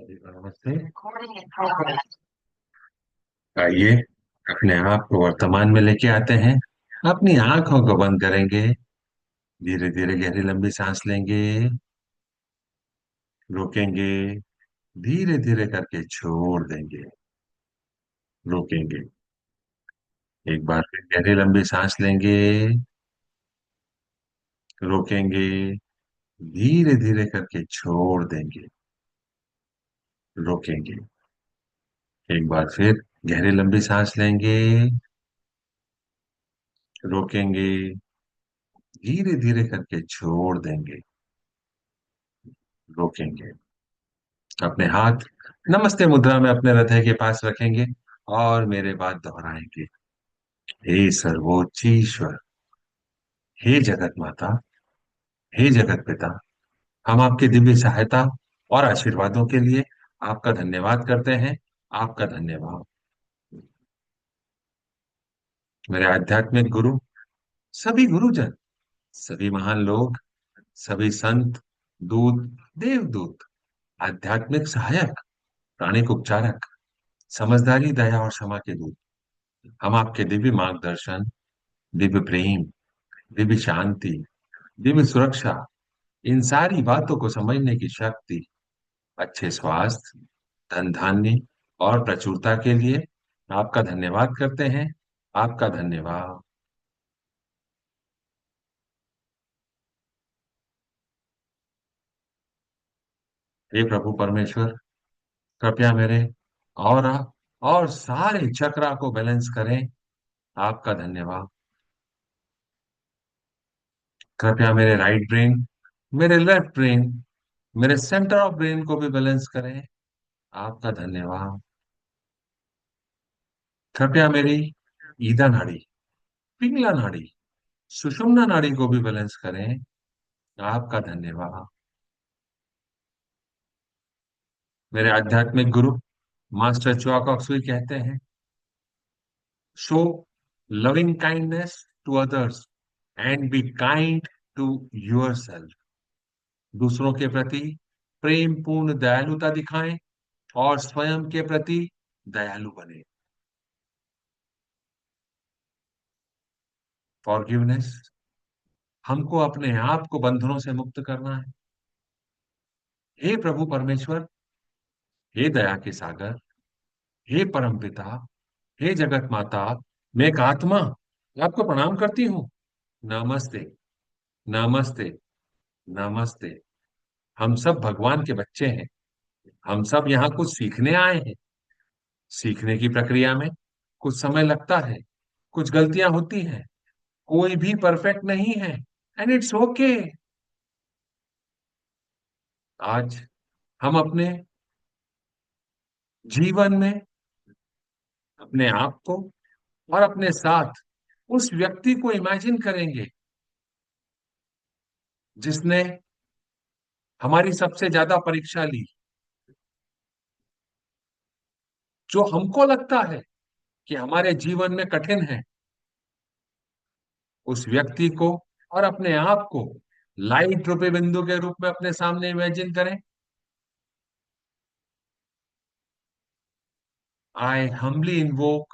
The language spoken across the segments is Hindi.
नमस्ते। आइए, अपने आप को वर्तमान में लेके आते हैं। अपनी आंखों को बंद करेंगे। धीरे धीरे गहरी लंबी सांस लेंगे। रोकेंगे। धीरे धीरे करके छोड़ देंगे। रोकेंगे। एक बार फिर गहरी लंबी सांस लेंगे। रोकेंगे। धीरे धीरे करके छोड़ देंगे। रोकेंगे। एक बार फिर गहरी लंबी सांस लेंगे। रोकेंगे। धीरे धीरे करके छोड़ देंगे। रोकेंगे। अपने हाथ नमस्ते मुद्रा में अपने हृदय के पास रखेंगे और मेरे बाद दोहराएंगे। हे सर्वोच्च ईश्वर, हे जगत माता, हे जगत पिता, हम आपकी दिव्य सहायता और आशीर्वादों के लिए आपका धन्यवाद करते हैं। आपका धन्यवाद। मेरे आध्यात्मिक गुरु, सभी गुरुजन, सभी महान लोग, सभी संत, दूत, देवदूत, आध्यात्मिक सहायक, प्राणिक उपचारक, समझदारी, दया और क्षमा के दूत, हम आपके दिव्य मार्गदर्शन, दिव्य प्रेम, दिव्य शांति, दिव्य सुरक्षा, इन सारी बातों को समझने की शक्ति, अच्छे स्वास्थ्य, धन धान्य और प्रचुरता के लिए आपका धन्यवाद करते हैं। आपका धन्यवाद। हे प्रभु परमेश्वर, कृपया मेरे और सारे चक्रा को बैलेंस करें। आपका धन्यवाद। कृपया मेरे राइट ब्रेन, मेरे लेफ्ट ब्रेन, मेरे सेंटर ऑफ ब्रेन को भी बैलेंस करें। आपका धन्यवाद। कृपया मेरी ईदा नाड़ी, पिंगला नाड़ी, सुषुम्ना नाड़ी को भी बैलेंस करें। आपका धन्यवाद। मेरे आध्यात्मिक गुरु मास्टर च्वाक ऑक्सवी कहते हैं, show loving kindness to others and be kind to yourself. दूसरों के प्रति प्रेम पूर्ण दयालुता दिखाएं और स्वयं के प्रति दयालु बने। फॉरगिवनेस, हमको अपने आप को बंधनों से मुक्त करना है। हे प्रभु परमेश्वर, हे दया के सागर, हे परम पिता, हे जगत माता, मैं एक आत्मा आपको प्रणाम करती हूँ। नमस्ते। नमस्ते। नमस्ते। हम सब भगवान के बच्चे हैं। हम सब यहाँ कुछ सीखने आए हैं। सीखने की प्रक्रिया में कुछ समय लगता है, कुछ गलतियां होती हैं, कोई भी परफेक्ट नहीं है, एंड इट्स ओके। आज हम अपने जीवन में अपने आप को और अपने साथ उस व्यक्ति को इमेजिन करेंगे जिसने हमारी सबसे ज्यादा परीक्षा ली। जो हमको लगता है कि हमारे जीवन में कठिन है, उस व्यक्ति को और अपने आप को लाइट रूपी बिंदु के रूप में अपने सामने इमेजिन करें। I humbly invoke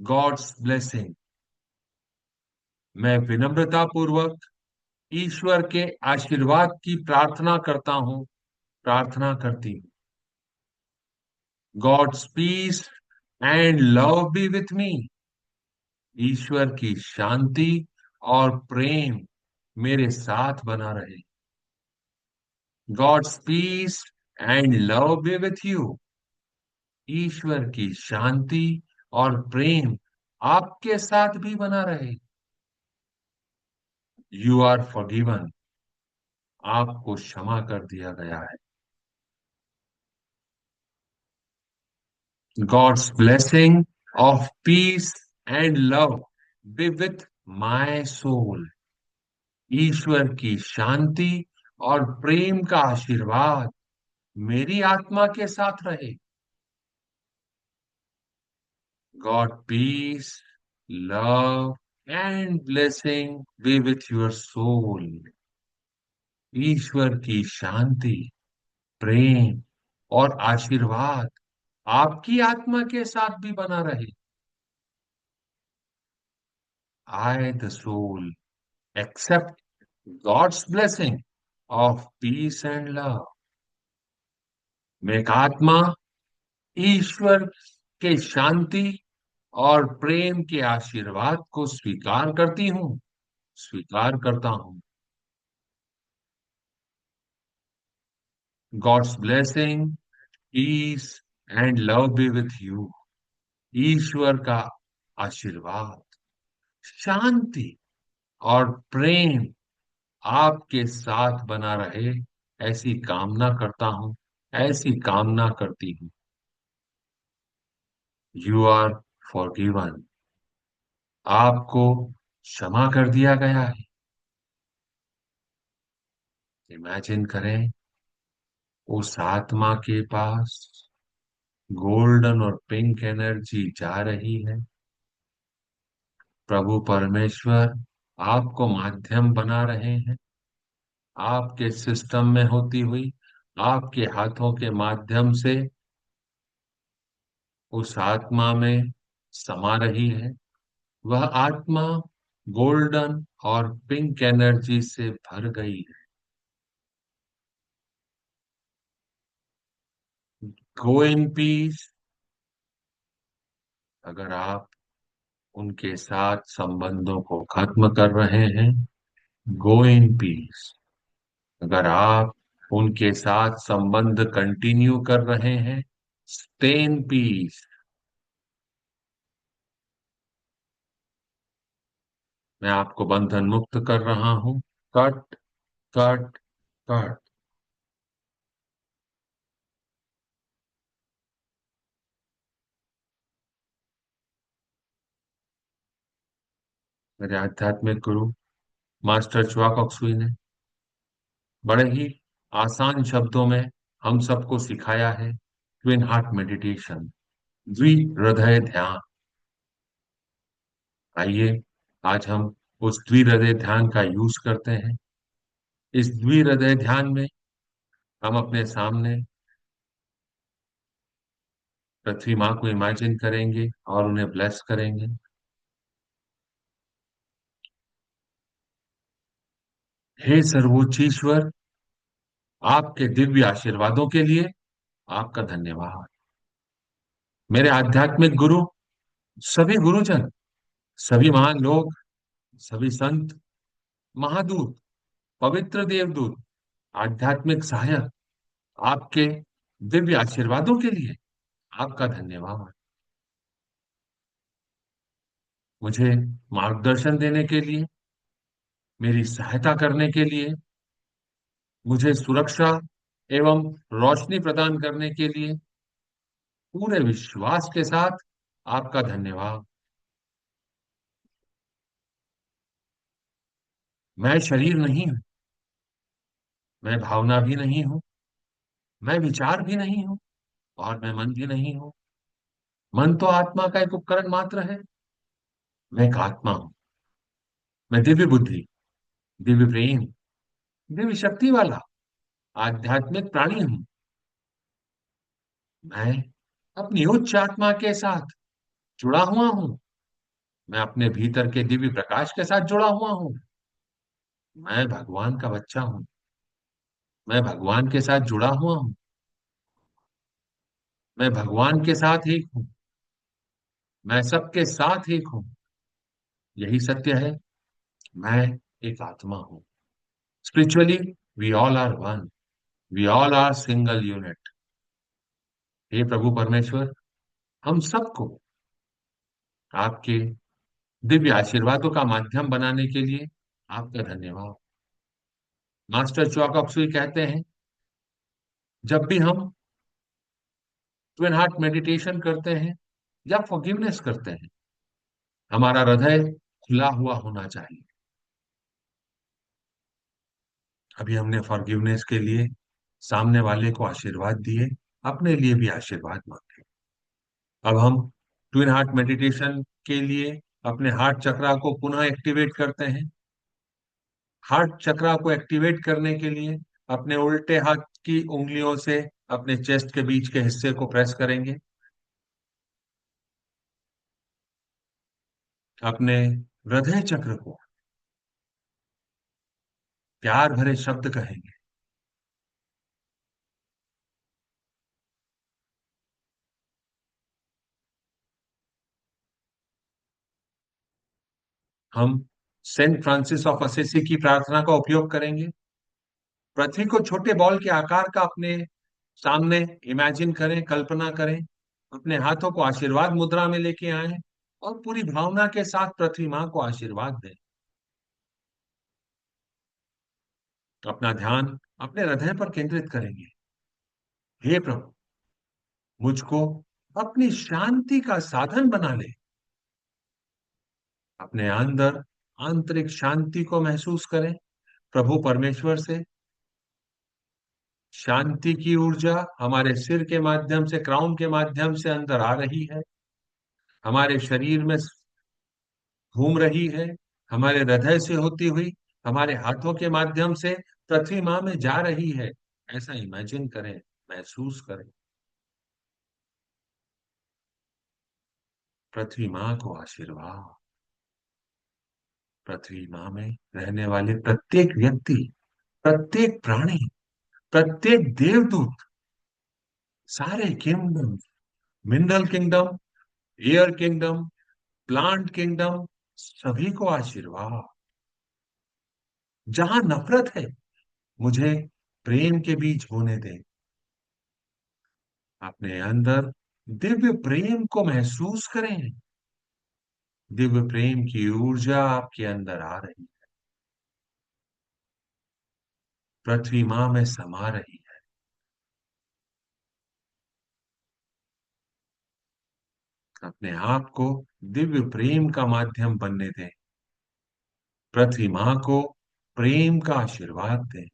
God's blessing. मैं विनम्रता पूर्वक ईश्वर के आशीर्वाद की प्रार्थना करता हूं, प्रार्थना करती हूँ। God's peace and love be with me. ईश्वर की शांति और प्रेम मेरे साथ बना रहे। God's peace and love be with you. ईश्वर की शांति और प्रेम आपके साथ भी बना रहे। You are forgiven. आपको क्षमा कर दिया गया है। God's blessing of peace and love be with my soul. ईश्वर की शांति और प्रेम का आशीर्वाद मेरी आत्मा के साथ रहे। God peace, love and blessing be with your soul. ईश्वर की शांति, प्रेम और आशीर्वाद आपकी आत्मा के साथ भी बना रहे। I, the soul, accept God's blessing of peace and love। मैं एक आत्मा ईश्वर के शांति और प्रेम के आशीर्वाद को स्वीकार करती हूँ, स्वीकार करता हूँ। God's blessing, peace and love be with you. ईश्वर का आशीर्वाद, शांति और प्रेम आपके साथ बना रहे, ऐसी कामना करता हूं, ऐसी कामना करती हूं। You are forgiven. आपको क्षमा कर दिया गया है। इमेजिन करें, उस आत्मा के पास गोल्डन और पिंक एनर्जी जा रही है। प्रभु परमेश्वर आपको माध्यम बना रहे हैं, आपके सिस्टम में होती हुई, आपके हाथों के माध्यम से उस आत्मा में समा रही है। वह आत्मा गोल्डन और पिंक एनर्जी से भर गई है। गो इन पीस। अगर आप उनके साथ संबंधों को खत्म कर रहे हैं, गो इन पीस। अगर आप उनके साथ संबंध कंटिन्यू कर रहे हैं, स्टे इन पीस। मैं आपको बंधन मुक्त कर रहा हूं। Cut, cut, cut. मेरे आध्यात्मिक गुरु मास्टर च्वाक सुई ने बड़े ही आसान शब्दों में हम सबको सिखाया है ट्विन हार्ट मेडिटेशन, द्वि हृदय ध्यान। आइए आज हम उस द्वि हृदय ध्यान का यूज करते हैं। इस द्वि हृदय ध्यान में हम अपने सामने पृथ्वी माँ को इमेजिन करेंगे और उन्हें ब्लेस करेंगे। हे सर्वोच्च ईश्वर, आपके दिव्य आशीर्वादों के लिए आपका धन्यवाद। मेरे आध्यात्मिक गुरु, सभी गुरुजन, सभी महान लोग, सभी संत, महादूत, पवित्र देवदूत, आध्यात्मिक सहायक, आपके दिव्य आशीर्वादों के लिए आपका धन्यवाद। मुझे मार्गदर्शन देने के लिए, मेरी सहायता करने के लिए, मुझे सुरक्षा एवं रोशनी प्रदान करने के लिए पूरे विश्वास के साथ आपका धन्यवाद। मैं शरीर नहीं हूं, मैं भावना भी नहीं हूं, मैं विचार भी नहीं हूं, और मैं मन भी नहीं हूं। मन तो आत्मा का एक उपकरण मात्र है। मैं एक आत्मा हूं। मैं दिव्य बुद्धि, दिव्य प्रेम, दिव्य शक्ति वाला आध्यात्मिक प्राणी हूं। मैं अपनी उच्च आत्मा के साथ जुड़ा हुआ हूं। मैं अपने भीतर के दिव्य प्रकाश के साथ जुड़ा हुआ हूं। मैं भगवान का बच्चा हूं। मैं भगवान के साथ जुड़ा हुआ हूं। मैं भगवान के साथ एक हूं। मैं सबके साथ एक हूं। यही सत्य है। मैं एक आत्मा हूं। Spiritually we all are one. We all are single unit. हे प्रभु परमेश्वर, हम सबको आपके दिव्य आशीर्वादों का माध्यम बनाने के लिए आपका धन्यवाद। मास्टर चौक अक्सुई कहते हैं, जब भी हम ट्विन हार्ट मेडिटेशन करते हैं या फॉरगिवनेस करते हैं, हमारा हृदय खुला हुआ होना चाहिए। अभी हमने फॉरगिवनेस के लिए सामने वाले को आशीर्वाद दिए, अपने लिए भी आशीर्वाद मांगे। अब हम ट्विन हार्ट मेडिटेशन के लिए अपने हार्ट चक्रा को पुनः एक्टिवेट करते हैं। हार्ट चक्रा को एक्टिवेट करने के लिए अपने उल्टे हाथ की उंगलियों से अपने चेस्ट के बीच के हिस्से को प्रेस करेंगे। अपने हृदय चक्र को प्यार भरे शब्द कहेंगे। हम सेंट फ्रांसिस ऑफ असेसी की प्रार्थना का उपयोग करेंगे। पृथ्वी को छोटे बॉल के आकार का अपने सामने इमेजिन करें, कल्पना करें। अपने हाथों को आशीर्वाद मुद्रा में लेके आए और पूरी भावना के साथ पृथ्वी मां को आशीर्वाद दें। अपना ध्यान अपने हृदय पर केंद्रित करेंगे। हे प्रभु, मुझको अपनी शांति का साधन बना ले। अपने अंदर आंतरिक शांति को महसूस करें। प्रभु परमेश्वर से शांति की ऊर्जा हमारे सिर के माध्यम से, क्राउन के माध्यम से अंदर आ रही है, हमारे शरीर में घूम रही है, हमारे हृदय से होती हुई हमारे हाथों के माध्यम से पृथ्वी माँ में जा रही है। ऐसा इमेजिन करें, महसूस करें। पृथ्वी माँ को आशीर्वाद। पृथ्वी माँ में रहने वाले प्रत्येक व्यक्ति, प्रत्येक प्राणी, प्रत्येक देवदूत, सारे kingdom, mineral kingdom, air kingdom, plant kingdom, सभी को आशीर्वाद। जहां नफरत है, मुझे प्रेम के बीज बोने दें। अपने अंदर दिव्य प्रेम को महसूस करें। दिव्य प्रेम की ऊर्जा आपके अंदर आ रही, पृथ्वी मां में समा रही है। अपने आप को दिव्य प्रेम का माध्यम बनने दें। पृथ्वी मां को प्रेम का आशीर्वाद दें।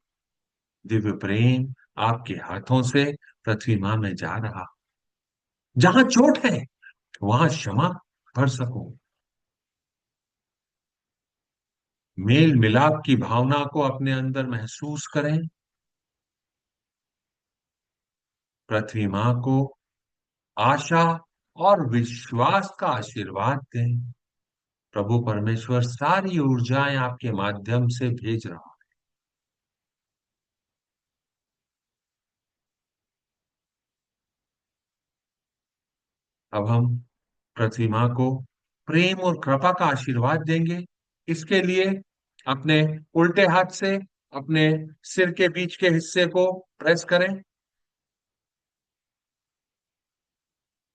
दिव्य प्रेम आपके हाथों से पृथ्वी मां में जा रहा। जहां चोट है, वहां क्षमा कर सको। मेल मिलाप की भावना को अपने अंदर महसूस करें। पृथ्वी मां को आशा और विश्वास का आशीर्वाद दें। प्रभु परमेश्वर सारी ऊर्जाएं आपके माध्यम से भेज रहा है। अब हम पृथ्वी मां को प्रेम और कृपा का आशीर्वाद देंगे। इसके लिए अपने उल्टे हाथ से अपने सिर के बीच के हिस्से को प्रेस करें।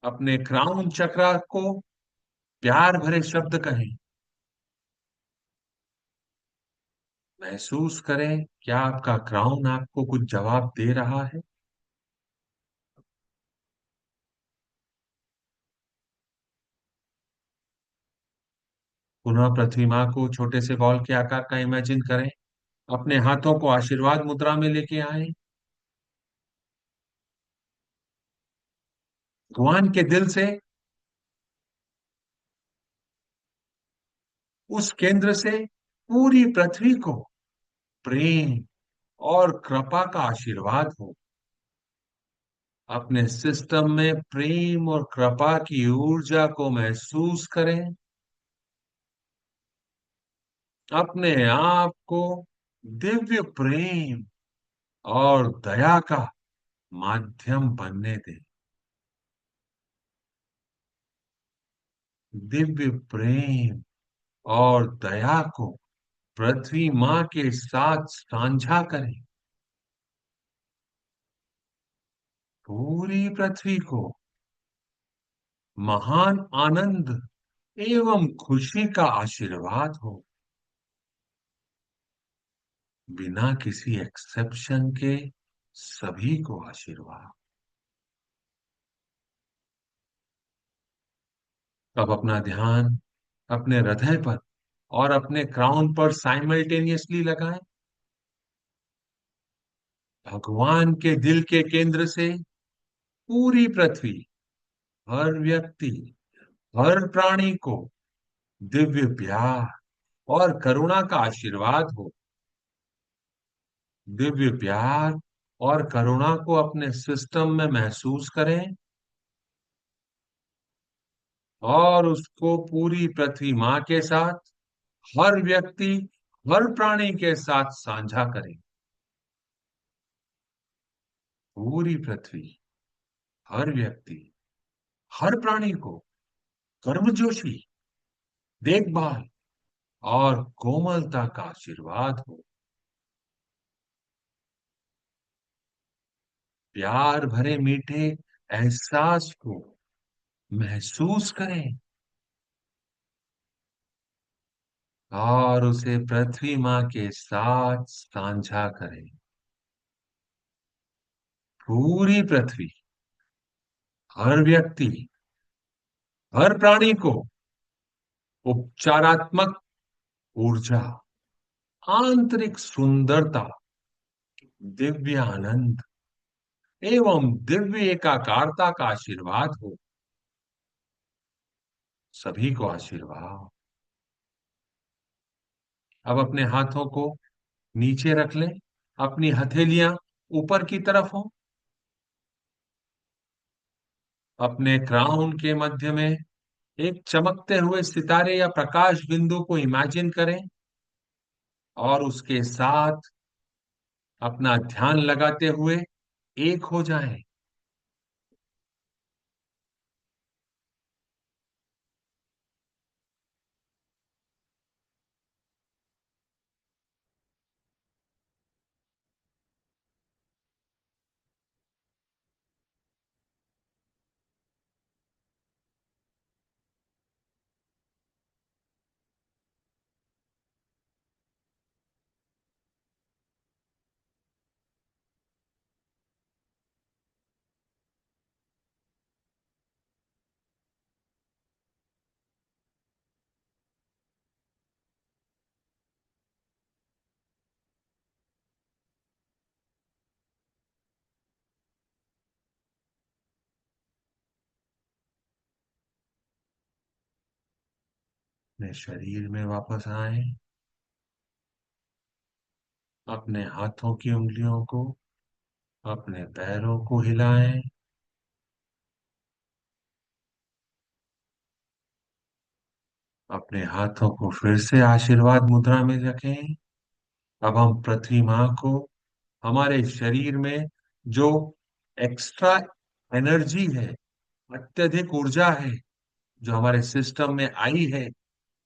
अपने क्राउन चक्र को प्यार भरे शब्द कहें। महसूस करें, क्या आपका क्राउन आपको कुछ जवाब दे रहा है। पुनः पृथ्वी माँ को छोटे से बॉल के आकार का इमेजिन करें। अपने हाथों को आशीर्वाद मुद्रा में लेके आए। भगवान के दिल से उस केंद्र से पूरी पृथ्वी को प्रेम और कृपा का आशीर्वाद हो। अपने सिस्टम में प्रेम और कृपा की ऊर्जा को महसूस करें। अपने आप को दिव्य प्रेम और दया का माध्यम बनने दें। दिव्य प्रेम और दया को पृथ्वी माँ के साथ साझा करें। पूरी पृथ्वी को महान आनंद एवं खुशी का आशीर्वाद हो, बिना किसी एक्सेप्शन के सभी को आशीर्वाद। अब अपना ध्यान अपने हृदय पर और अपने क्राउन पर साइमल्टेनियसली लगाएं। भगवान के दिल के केंद्र से पूरी पृथ्वी, हर व्यक्ति, हर प्राणी को दिव्य प्यार और करुणा का आशीर्वाद हो। दिव्य प्यार और करुणा को अपने सिस्टम में महसूस करें और उसको पूरी पृथ्वी माँ के साथ, हर व्यक्ति, हर प्राणी के साथ साझा करें। पूरी पृथ्वी, हर व्यक्ति, हर प्राणी को कर्मजोशी, देखभाल और कोमलता का आशीर्वाद हो। प्यार भरे मीठे एहसास को महसूस करें और उसे पृथ्वी माँ के साथ साझा करें। पूरी पृथ्वी, हर व्यक्ति, हर प्राणी को उपचारात्मक ऊर्जा, आंतरिक सुंदरता, दिव्य आनंद एवं दिव्य एकाकारता का आशीर्वाद हो। सभी को आशीर्वाद। अब अपने हाथों को नीचे रख लें, अपनी हथेलियां ऊपर की तरफ हो। अपने क्राउन के मध्य में एक चमकते हुए सितारे या प्रकाश बिंदु को इमेजिन करें और उसके साथ अपना ध्यान लगाते हुए एक हो जाएं। अपने शरीर में वापस आए। अपने हाथों की उंगलियों को, अपने पैरों को हिलाएं। अपने हाथों को फिर से आशीर्वाद मुद्रा में रखें। अब हम पृथ्वी माँ को हमारे शरीर में जो एक्स्ट्रा एनर्जी है, अत्यधिक ऊर्जा है जो हमारे सिस्टम में आई है,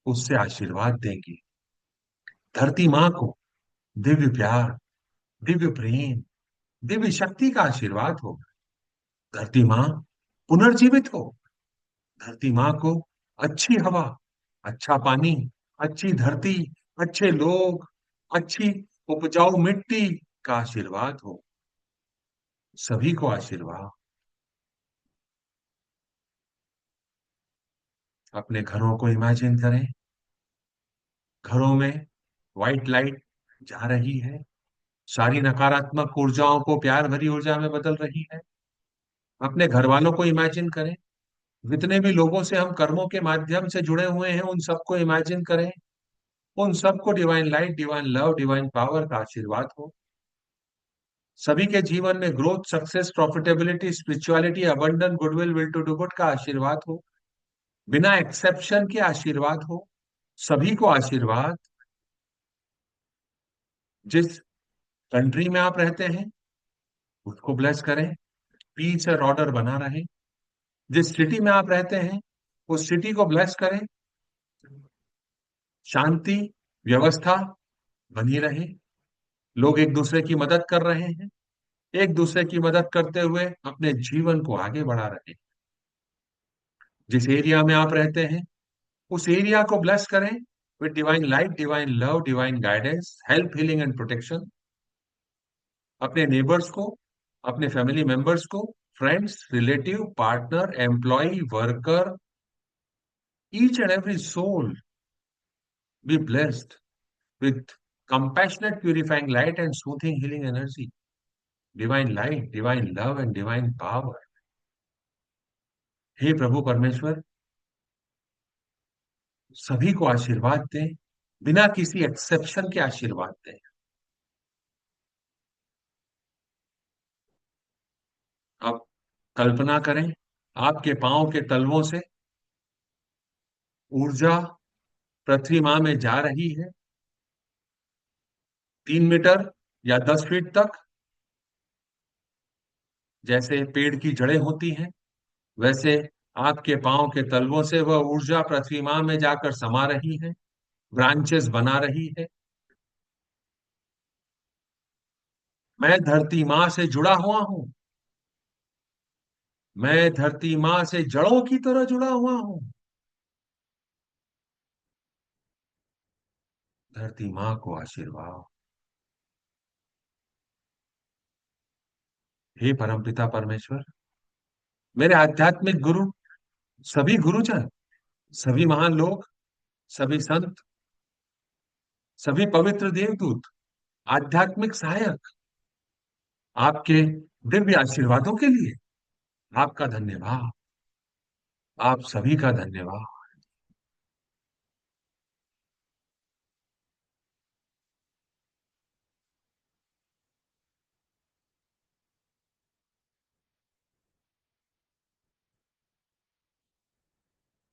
उससे आशीर्वाद देंगे। धरती माँ को दिव्य प्यार, दिव्य प्रेम, दिव्य शक्ति का आशीर्वाद हो। धरती माँ पुनर्जीवित हो। धरती माँ को अच्छी हवा, अच्छा पानी, अच्छी धरती, अच्छे लोग, अच्छी उपजाऊ मिट्टी का आशीर्वाद हो। सभी को आशीर्वाद। अपने घरों को इमेजिन करें। घरों में व्हाइट लाइट जा रही है, सारी नकारात्मक ऊर्जाओं को प्यार भरी ऊर्जा में बदल रही है। अपने घर वालों को इमेजिन करें। जितने भी लोगों से हम कर्मों के माध्यम से जुड़े हुए हैं, उन सबको इमेजिन करें। उन सबको divine light, divine love, divine power का आशीर्वाद हो। सभी के जीवन में growth, success, profitability, spirituality, abundance, goodwill, will to do good का आशीर्वाद हो। बिना एक्सेप्शन के आशीर्वाद हो। सभी को आशीर्वाद। जिस कंट्री में आप रहते हैं उसको ब्लेस करें, पीस और ऑर्डर बना रहे। जिस सिटी में आप रहते हैं उस सिटी को ब्लेस करें, शांति, व्यवस्था बनी रहे। लोग एक दूसरे की मदद कर रहे हैं, एक दूसरे की मदद करते हुए अपने जीवन को आगे बढ़ा रहे हैं। जिस एरिया में आप रहते हैं उस एरिया को ब्लेस करें with divine light, divine love, divine guidance, help, healing and protection. अपने नेबर्स को, अपने फैमिली मेंबर्स को, friends, relative, partner, employee, worker, each and every soul be blessed with compassionate purifying light and soothing healing energy, divine light, divine love and divine power। हे प्रभु परमेश्वर, सभी को आशीर्वाद दें, बिना किसी एक्सेप्शन के आशीर्वाद दें। कल्पना करें, आपके पांव के तलवों से ऊर्जा पृथ्वी माँ में जा रही है, 3 मीटर या 10 फीट तक। जैसे पेड़ की जड़ें होती हैं, वैसे आपके पांव के तलवों से वह ऊर्जा पृथ्वी माँ में जाकर समा रही है, ब्रांचेस बना रही है। मैं धरती माँ से जुड़ा हुआ हूँ। मैं धरती माँ से जड़ों की तरह जुड़ा हुआ हूँ। धरती माँ को आशीर्वाद। हे परमपिता परमेश्वर, मेरे आध्यात्मिक गुरु, सभी गुरुजन, सभी महान लोग, सभी संत, सभी पवित्र देवदूत, आध्यात्मिक सहायक, आपके दिव्य आशीर्वादों के लिए आपका धन्यवाद। आप सभी का धन्यवाद।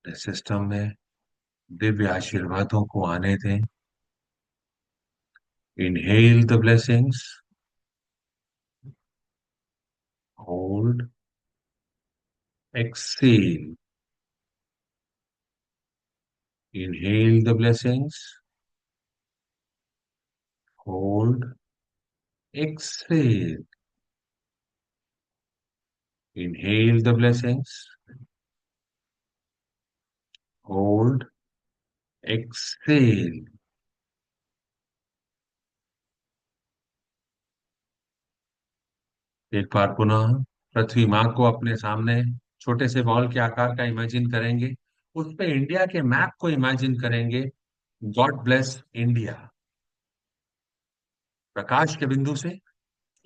इस सिस्टम में दिव्य आशीर्वादों को आने दें। Inhale the blessings, hold, exhale. Inhale the blessings, hold, exhale. Inhale the blessings, hold, exhale. एक बार पुनः पृथ्वी माँ को अपने सामने छोटे से बॉल के आकार का इमेजिन करेंगे। उस पे इंडिया के मैप को इमेजिन करेंगे। God bless India. प्रकाश के बिंदु से,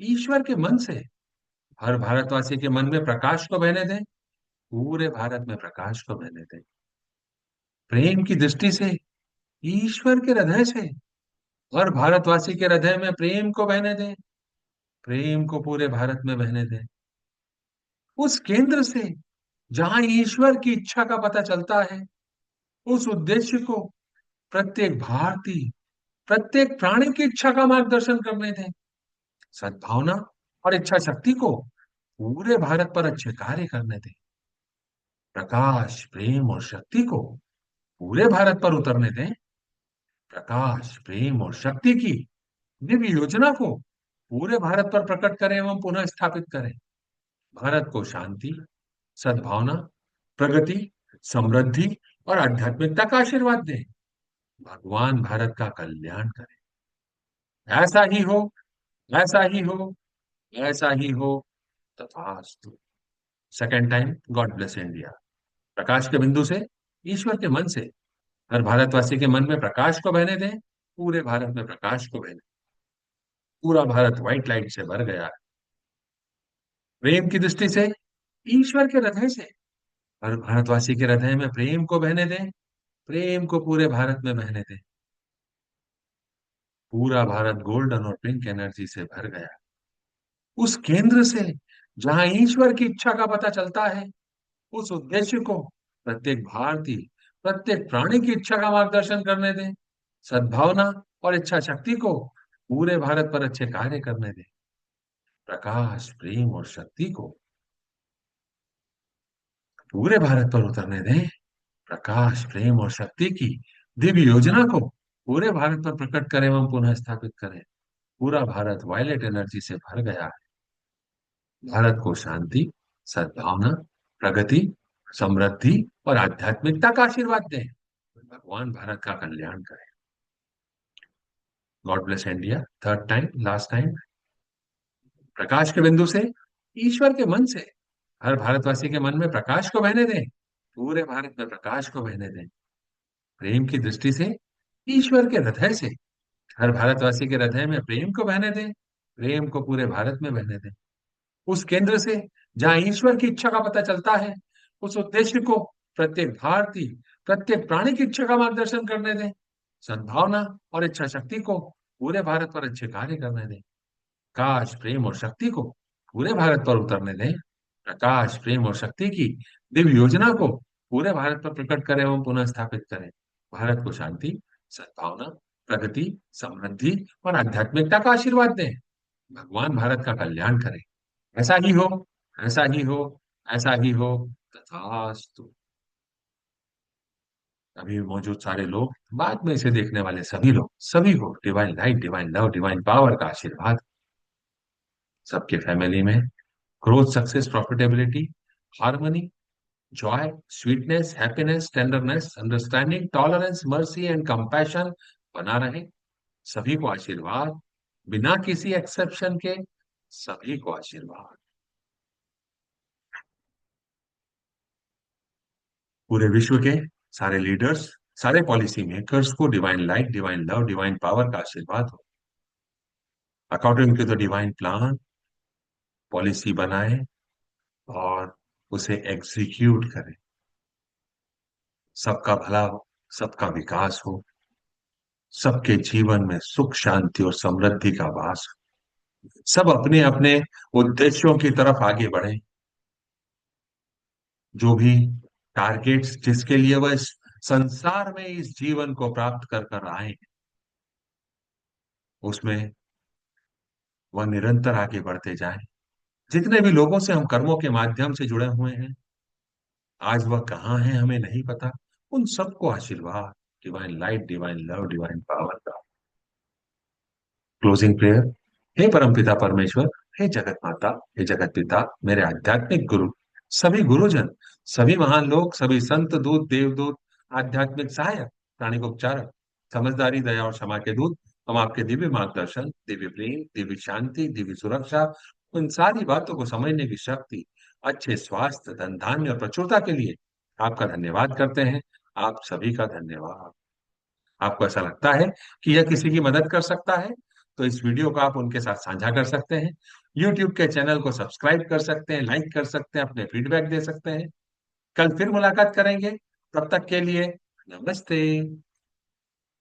ईश्वर के मन से, हर भारतवासी के मन में प्रकाश को बहने दें। पूरे भारत में प्रकाश को बहने दें। प्रेम की दृष्टि से, ईश्वर के हृदय से, हर भारतवासी के हृदय में प्रेम को बहने दें। प्रेम को पूरे भारत में बहने दें। उस केंद्र से, जहां ईश्वर की इच्छा का पता चलता है, उस उद्देश्य को प्रत्येक भारतीय, प्रत्येक प्राणी की इच्छा का मार्गदर्शन करने दें। सद्भावना और इच्छा शक्ति को पूरे भारत पर अच्छे कार्य करने दें। प्रकाश, प्रेम और शक्ति को पूरे भारत पर उतरने दें। प्रकाश, प्रेम और शक्ति की दिव्य योजना को पूरे भारत पर प्रकट करें एवं पुनः स्थापित करें। भारत को शांति, सद्भावना, प्रगति, समृद्धि और आध्यात्मिकता का आशीर्वाद दें। भगवान भारत का कल्याण करें। ऐसा ही हो, ऐसा ही हो, ऐसा ही हो। तथास्तु। Second time, God bless India. प्रकाश के बिंदु से, ईश्वर के मन से, हर भारतवासी के मन में प्रकाश को बहने दें। पूरे भारत में प्रकाश को बहने। पूरा भारत व्हाइट लाइट से भर गया है। प्रेम की दृष्टि से, ईश्वर के हृदय से, हर भारतवासी के हृदय में प्रेम को बहने दें। प्रेम को पूरे भारत में बहने दें। पूरा भारत गोल्डन और पिंक एनर्जी से भर गया। उस केंद्र से, जहां ईश्वर की इच्छा का पता चलता है, उस उद्देश्य को प्रत्येक भारतीय, प्रत्येक प्राणी की इच्छा का मार्गदर्शन करने दें। सद्भावना और इच्छा शक्ति को पूरे भारत पर अच्छे कार्य करने दें। प्रकाश, प्रेम और शक्ति को पूरे भारत पर उतरने दें। प्रकाश, प्रेम और शक्ति की दिव्य योजना को पूरे भारत पर प्रकट करें एवं पुनः स्थापित करें। पूरा भारत वायलेट एनर्जी से भर गया है। भारत को शांति, सद्भावना, प्रगति, समृद्धि और आध्यात्मिकता का आशीर्वाद दें। भगवान भारत का कल्याण करें। God bless India. Third time, last time. प्रकाश के बिंदु से, ईश्वर के मन से, हर भारतवासी के मन में प्रकाश को बहने दें। पूरे भारत में प्रकाश को बहने दें। प्रेम की दृष्टि से, ईश्वर के हृदय से, हर भारतवासी के हृदय में प्रेम को बहने दें। प्रेम को पूरे भारत में बहने दें। उस केंद्र से, जहां ईश्वर की इच्छा का पता चलता है, उस उद्देश्य को प्रत्येक भारतीय, प्रत्येक प्राणी की इच्छा का मार्गदर्शन करने दें। सद्भावना और इच्छा शक्ति को पूरे भारत पर अच्छे कार्य करने दें। प्रकाश, प्रेम और शक्ति को पूरे भारत पर अच्छे कार्य करने दें। भारत को शांति, सद्भावना और इच्छा शक्ति को पूरे भारत पर अच्छे कार्य करने दें। प्रकाश, प्रेम और शक्ति को पूरे भारत पर अच्छे कार्य करने दें। भारत को शांति, सद्भावना और इच्छा शक्ति को पूरे भारत पर अच्छे कार्य करने दें। भारत को शांति, सद्भावना और इच्छा शक्ति को पूरे भारत पर अच्छे कार्य करने दें। प्रकाश, प्रेम और शक्ति की दिव्य योजना को पूरे भारत पर प्रकट करें एवं पुनः स्थापित करें। भारत को शांति, सद्भावना, प्रगति, समृद्धि और आध्यात्मिकता का आशीर्वाद दें। भगवान भारत का कल्याण करें। ऐसा ही हो, ऐसा ही हो, ऐसा ही हो। तथास्तु। अभी मौजूद सारे लोग, बाद में इसे देखने वाले सभी को divine light, divine love, divine power का आशीर्वाद। सबके फैमिली में growth, success, profitability, harmony, Joy, sweetness, happiness, tenderness, understanding, tolerance, mercy and compassion बना रहे। सभी को आशीर्वाद, बिना किसी एक्सेप्शन के सभी को आशीर्वाद। पूरे विश्व के सारे लीडर्स, सारे पॉलिसी मेकर्स को divine light, divine love, divine power का आशीर्वाद हो। According to the divine plan policy बनाए और उसे एग्जीक्यूट करें। सबका भला हो, सबका विकास हो, सबके जीवन में सुख, शांति और समृद्धि का वास हो। सब अपने अपने उद्देश्यों की तरफ आगे बढ़े। जो भी टारगेट्स जिसके लिए वह इस संसार में इस जीवन को प्राप्त कर कर आए हैं, उसमें वह निरंतर आगे बढ़ते जाए। जितने भी लोगों से हम कर्मों के माध्यम से जुड़े हुए हैं, आज वह कहाँ है हमें नहीं पता। उन सबको आशीर्वाद, divine light, divine love, divine power का। Closing prayer. हे परमपिता परमेश्वर, हे जगत माता, हे जगत पिता, मेरे आध्यात्मिक गुरु, सभी गुरुजन, सभी महान लोग, सभी संत दूत, देवदूत, आध्यात्मिक सहायक, प्राणिक उपचारक, समझदारी, दया और क्षमा के दूत, हम आपके दिव्य मार्गदर्शन, दिव्य प्रेम, दिव्य शांति, दिव्य सुरक्षा, उन सारी बातों को समझने की शक्ति, अच्छे स्वास्थ्य, धन धान्य और प्रचुरता के लिए आपका धन्यवाद करते हैं। आप सभी का धन्यवाद। आपको ऐसा लगता है कि यह किसी की मदद कर सकता है, तो इस वीडियो को आप उनके साथ साझा कर सकते हैं। YouTube के चैनल को सब्सक्राइब कर सकते हैं, लाइक कर सकते हैं, अपने फीडबैक दे सकते हैं। कल फिर मुलाकात करेंगे। तब तक के लिए नमस्ते।